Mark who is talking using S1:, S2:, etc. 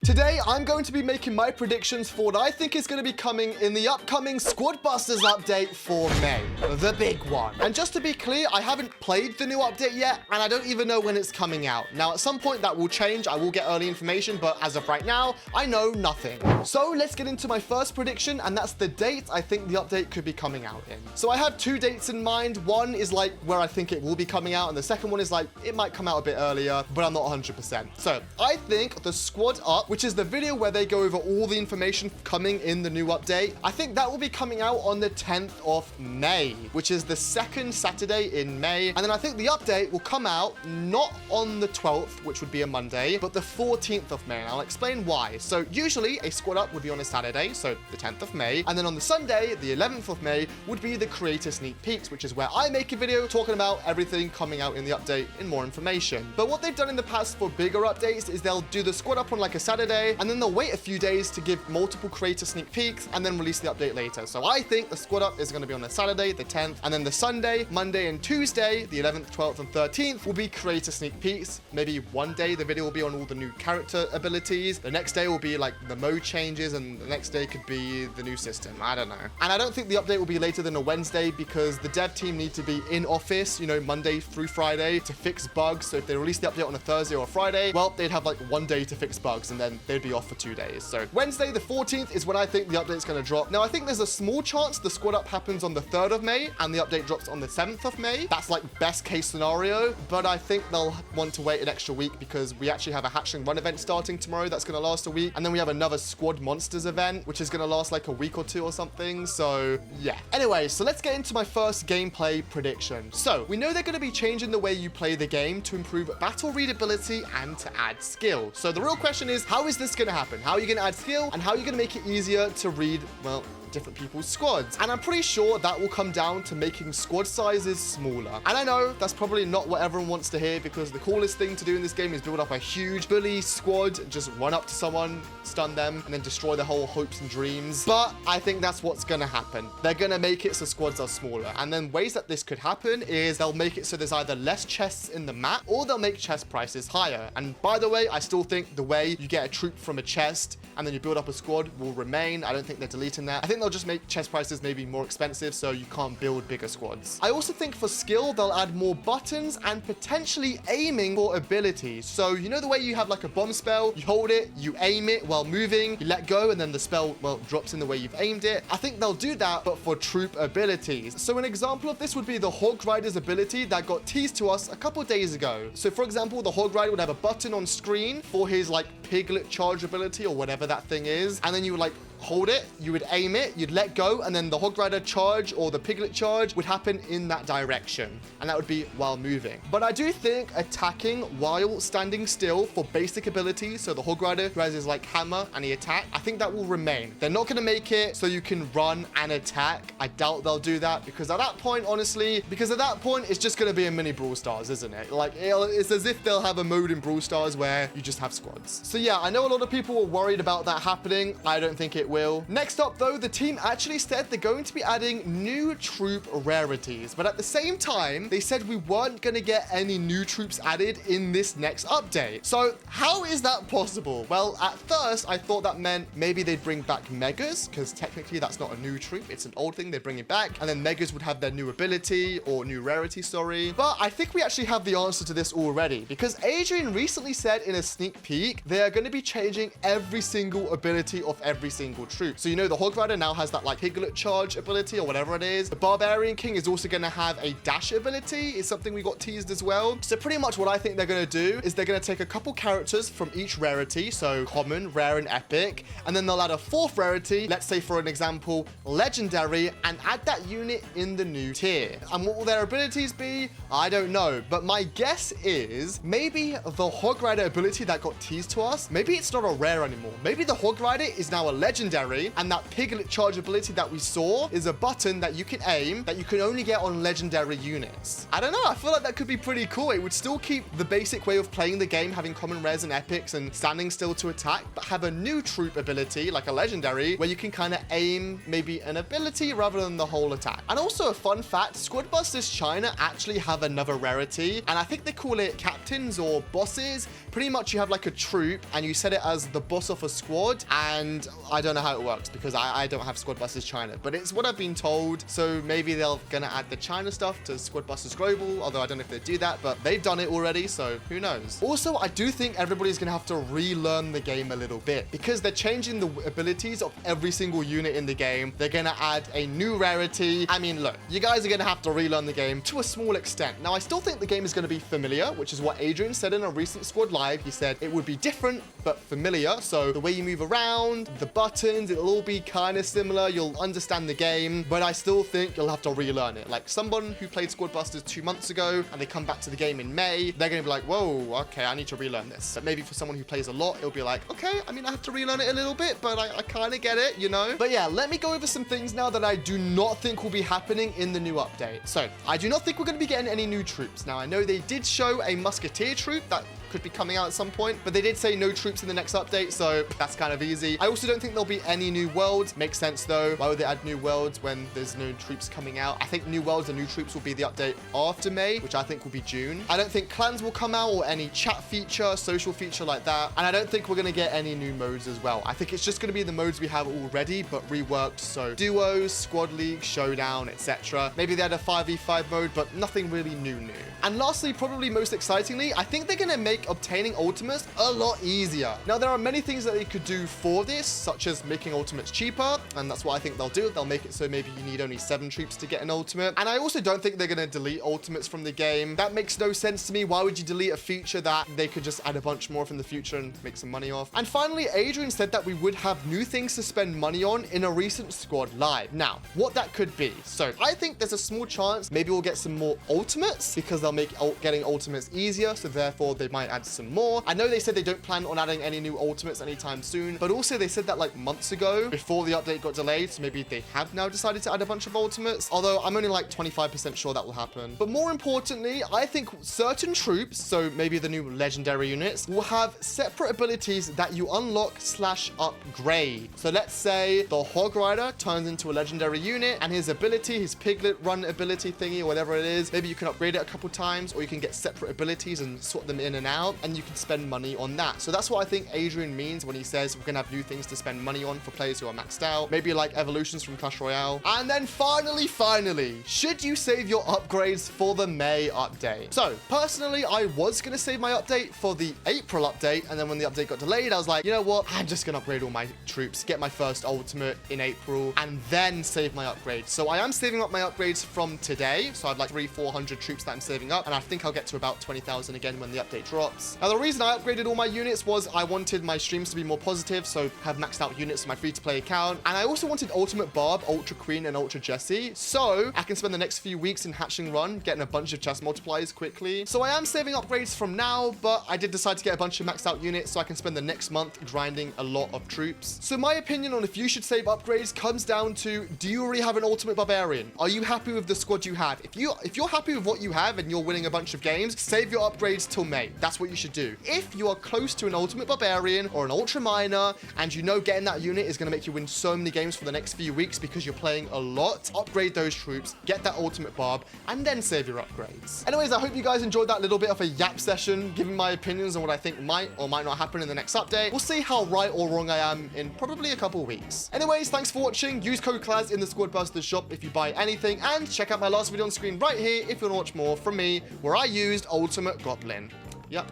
S1: Today, I'm going to be making my predictions for what I think is going to be coming in the upcoming Squad Busters update for May, the big one. And just to be clear, I haven't played the new update yet, and I don't even know when it's coming out. Now, at some point that will change. I will get early information, but as of right now, I know nothing. So let's get into my first prediction, and that's the date I think the update could be coming out in. So I have two dates in mind. One is like where I think it will be coming out, and the second one is like it might come out a bit earlier, but I'm not 100%. So I think the Squad Up, which is the video where they go over all the information coming in the new update, I think that will be coming out on the 10th of May, which is the second Saturday in May. And then I think the update will come out not on the 12th, which would be a Monday, but the 14th of May. And I'll explain why. So usually a Squad Up would be on a Saturday, so the 10th of May. And then on the Sunday, the 11th of May, would be the creator sneak peeks, which is where I make a video talking about everything coming out in the update in more information. But what they've done in the past for bigger updates is they'll do the Squad Up on like a Saturday, and then they'll wait a few days to give multiple creator sneak peeks and then release the update later. So I think the Squad Up is going to be on the Saturday, the 10th, and then the Sunday, Monday, and Tuesday, the 11th, 12th, and 13th, will be creator sneak peeks. Maybe one day the video will be on all the new character abilities. The next day will be like the mode changes, and the next day could be the new system. I don't know. And I don't think the update will be later than a Wednesday because the dev team need to be in office, you know, Monday through Friday to fix bugs. So if they release the update on a Thursday or a Friday, well, they'd have like one day to fix bugs and then they'd be off for 2 days. So Wednesday, the 14th is when I think the update's going to drop. Now, I think there's a small chance the Squad Up happens on the 3rd of May and the update drops on the 7th of May. That's like best case scenario, but I think they'll want to wait an extra week because we actually have a hatchling run event starting tomorrow that's going to last a week. And then we have another Squad Monsters event, which is going to last like a week or two or something. So yeah. Anyway, so let's get into my first gameplay prediction. So we know they're going to be changing the way you play the game to improve battle readability and to add skill. So the real question is, how is this going to happen? How are you going to add skill and how are you going to make it easier to read, well, different people's squads? And I'm pretty sure that will come down to making squad sizes smaller. And I know that's probably not what everyone wants to hear because the coolest thing to do in this game is build up a huge bully squad, just run up to someone, stun them, and then destroy their whole hopes and dreams. But I think that's what's gonna happen. They're gonna make it so squads are smaller. And then ways that this could happen is they'll make it so there's either less chests in the map or they'll make chest prices higher. And by the way, I still think the way you get a troop from a chest and then you build up a squad will remain. I don't think they're deleting that. I think they'll just make chest prices maybe more expensive so you can't build bigger squads. I also think for skill, they'll add more buttons and potentially aiming for abilities. So you know the way you have like a bomb spell, you hold it, you aim it while moving, you let go, and then the spell, well, drops in the way you've aimed it. I think they'll do that, but for troop abilities. So an example of this would be the Hog Rider's ability that got teased to us a couple days ago. So for example, the Hog Rider would have a button on screen for his like piglet charge ability or whatever that thing is, and then you would like hold it, you would aim it, you'd let go, and then the Hog Rider charge or the piglet charge would happen in that direction, and that would be while moving. But I do think attacking while standing still for basic abilities, so the Hog Rider who has his like hammer and he attack, I think that will remain. They're not going to make it so you can run and attack. I doubt they'll do that because at that point, honestly, it's just going to be a mini Brawl Stars, isn't it? Like it's as if they'll have a mode in Brawl Stars where you just have squads. So yeah, I know a lot of people were worried about that happening. I don't think it will. Next up though, the team actually said they're going to be adding new troop rarities, but at the same time they said we weren't going to get any new troops added in this next update. So how is that possible? Well, at first I thought that meant maybe they'd bring back megas, because technically that's not a new troop, it's an old thing. They bring it back and then megas would have their new ability or new rarity, sorry. But I think we actually have the answer to this already, because Adrian recently said in a sneak peek they are going to be changing every single ability of every single troop. So you know the Hog Rider now has that like piglet charge ability or whatever it is. The Barbarian King is also going to have a dash ability. It's something we got teased as well. So pretty much what I think they're going to do is they're going to take a couple characters from each rarity, so common, rare, and epic, and then they'll add a fourth rarity, let's say for an example, legendary, and add that unit in the new tier. And what will their abilities be? I don't know, but my guess is maybe the Hog Rider ability that got teased to us, maybe it's not a rare anymore. Maybe the Hog Rider is now a legendary legendary, and that Piglet charge ability that we saw is a button that you can aim that you can only get on legendary units. I don't know, I feel like that could be pretty cool. It would still keep the basic way of playing the game, having common rares and epics and standing still to attack, but have a new troop ability, like a legendary, where you can kind of aim maybe an ability rather than the whole attack. And also a fun fact, Squad Busters China actually have another rarity, and I think they call it captains or bosses. Pretty much you have like a troop and you set it as the boss of a squad, and I don't know how it works because I don't have Squad Busters China, but it's what I've been told. So maybe they're gonna add the China stuff to Squad Busters Global, although I don't know if they do that, but they've done it already, so who knows. Also, I do think everybody's gonna have to relearn the game a little bit because they're changing the abilities of every single unit in the game. They're gonna add a new rarity. I mean, look, you guys are gonna have to relearn the game to a small extent. Now, I still think the game is gonna be familiar, which is what Adrian said in a recent Squad Live. He said it would be different, but familiar. So the way you move around, the buttons, it'll all be kind of similar. You'll understand the game, but I still think you'll have to relearn it. Like someone who played Squad Busters 2 months ago and they come back to the game in May, they're gonna be like, whoa, okay, I need to relearn this. But maybe for someone who plays a lot, it'll be like, okay, I mean, I have to relearn it a little bit, but I kind of get it, you know? But yeah, let me go over some things now that I do not think will be happening in the new update. So I do not think we're gonna be getting any new troops. Now, I know they did show a Musketeer troop that could be coming out at some point, but they did say no troops in the next update, so that's kind of easy. I also don't think there'll be any new worlds. Makes sense though. Why would they add new worlds when there's no troops coming out? I think new worlds and new troops will be the update after May, which I think will be June. I don't think clans will come out or any chat feature, social feature like that. And I don't think we're gonna get any new modes as well. I think it's just gonna be the modes we have already, but reworked. So duos, squad league, showdown, etc. Maybe they had a 5v5 mode, but nothing really new. And lastly, probably most excitingly, I think they're gonna make obtaining ultimates a lot easier. Now, there are many things that they could do for this, such as making ultimates cheaper, and that's what I think they'll do. They'll make it so maybe you need only 7 troops to get an ultimate. And I also don't think they're going to delete ultimates from the game. That makes no sense to me. Why would you delete a feature that they could just add a bunch more from the future and make some money off? And finally, Adrian said that we would have new things to spend money on in a recent Squad Live. Now, what that could be. So I think there's a small chance maybe we'll get some more ultimates because they'll make getting ultimates easier, so therefore they might add some more. I know they said they don't plan on adding any new ultimates anytime soon, but also they said that like months ago before the update got delayed, so maybe they have now decided to add a bunch of ultimates, although I'm only like 25% sure that will happen. But more importantly, I think certain troops, so maybe the new legendary units, will have separate abilities that you unlock/upgrade. So let's say the Hog Rider turns into a legendary unit and his ability, his Piglet run ability thingy or whatever it is, maybe you can upgrade it a couple times, or you can get separate abilities and sort them in and out, and you can spend money on that. So that's what I think Adrian means when he says we're gonna have new things to spend money on for players who are maxed out, maybe like evolutions from Clash Royale. And then finally, should you save your upgrades for the May update? So personally, I was gonna save my update for the April update, and then when the update got delayed, I was like, you know what, I'm just gonna upgrade all my troops, get my first ultimate in April, and then save my upgrades. So I am saving up my upgrades from today, so I have like 300-400 troops that I'm saving up, and I think I'll get to about 20,000 again when the update drops. Now, the reason I upgraded all my units was I wanted my streams to be more positive, so have maxed out units in my free-to-play account, and I also wanted Ultimate Barb, Ultra Queen, and Ultra Jessie, so I can spend the next few weeks in Hatchling Run getting a bunch of chest multipliers quickly. So I am saving upgrades from now, but I did decide to get a bunch of maxed out units so I can spend the next month grinding a lot of troops. So my opinion on if you should save upgrades comes down to, do you already have an Ultimate Barbarian? Are you happy with the squad you have? If you're happy with what you have and you're winning a bunch of games, save your upgrades till May. That's what you should do. If you are close to an Ultimate Barbarian or an Ultra Miner, and you know getting that unit is going to make you win so many games for the next few weeks because you're playing a lot, upgrade those troops, get that Ultimate Barb, and then save your upgrades. Anyways, I hope you guys enjoyed that little bit of a yap session, giving my opinions on what I think might or might not happen in the next update. We'll see how right or wrong I am in probably a couple weeks. Anyways, thanks for watching. Use code Claz in the Squad Busters shop if you buy anything, and check out my last video on screen right here if you want to watch more from me, where I used Ultimate Goblin. Yep.